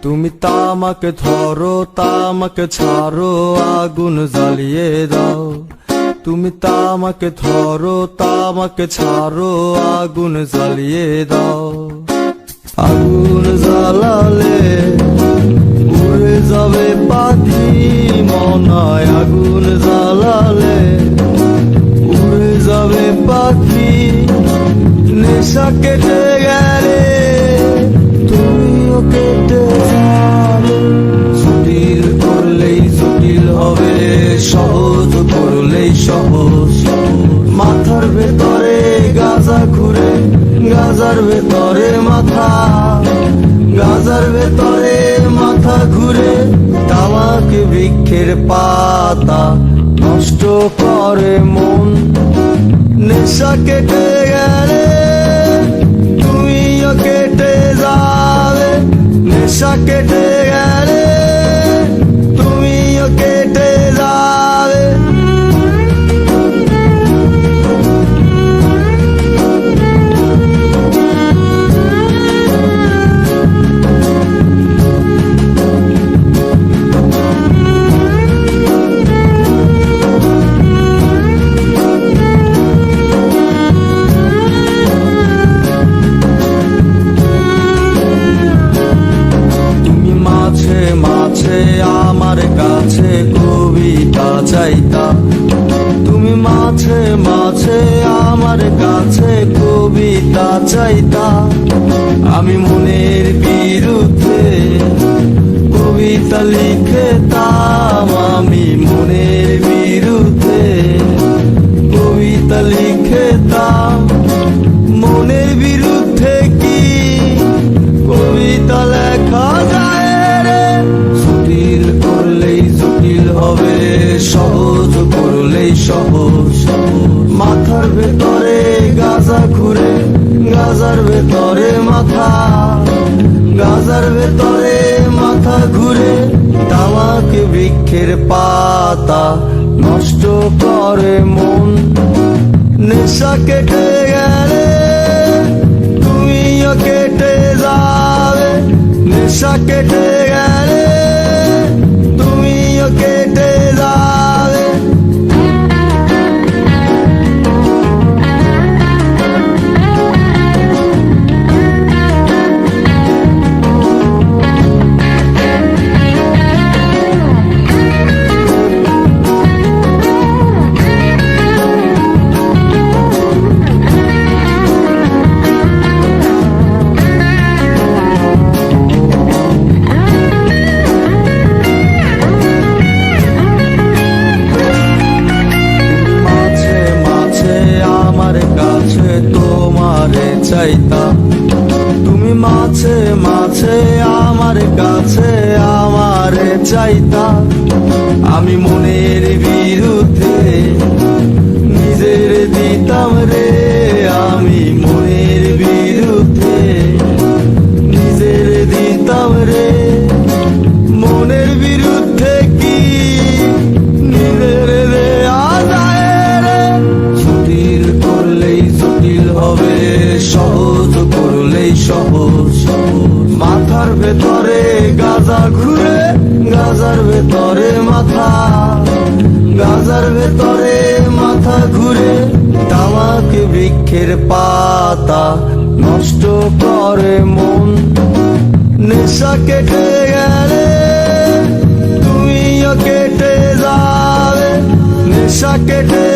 তুমি তামাকে ধরো তামাকে ছাড়ো আগুন জ্বালিয়ে দাও। তুমি তামাকে ধরো তামাকে ছাড়ো আগুন জ্বালিয়ে দাও। আগুন জ্বালালে উড়ে যাবে পাখি মনায়। আগুন জ্বালালে উড়ে যাবে পাখি। নেশা কেটে গেলে তুমিও কেটে যাবে। জটিল করলেই জটিল হবে, সহজ করলেই সহজ। মাথার ভেতরে গাজা ঘুরে, গাজার ভেতরে মাথা, গাজার ভেতরে মাথা ঘুরে। তামাক বৃক্ষের পাতা নষ্ট করে মন। নেশা কেটে গেলে তুমিও কেটে যাবে। নেশা কেটে গেলে তুমিও কেটে যাবে। মাঝে আমার কাছে কবিতা চাইতা। তুমি মাঝে মাঝে আমার কাছে কবিতা চাইতা। আমি মনের বিরুদ্ধে কবিতা লিখতাম। আমি মনের বিরুদ্ধে কবিতা লিখতাম। মনের বিরুদ্ধে কি কবিতা লেখা যায়? জটিল করলেই জটিল হবে, সহজ করলেই সহজ। মাথার ভেতরে গাজা ঘুরে, গাজার ভেতরে মাথা, গাজার ভেতরে মাথা ঘুরে। তামাক বৃক্ষের পাতা নষ্ট করে মন। নেশা কেটে গেলে তুমিও কেটে যাবে। নেশা কেটে গেলে তুমিও কেটে যাবে। তোমারে চাইতা। তুমি মাঝে মাঝে আমার কাছে আমারে চাইতা। আমি মনের বিরুদ্ধে নিজের দিতাম রে। আমি মনের বিরুদ্ধে নিজের দিতাম রে। মনের বিরুদ্ধে কি নিজের দেয়া যায় রে? জটিল করলেই জটিল হবে, সহজ করলেই সহজ। মাথার ভেতরে গাজা ঘুরে, গাজার ভেতরে মাথা, গাজার ভেতরে মাথা ঘুরে। তামাক বৃক্ষের পাতা নষ্ট করে মন। নেশা কেটে গেলে তুমিও কেটে যাবে। নেশা কেটে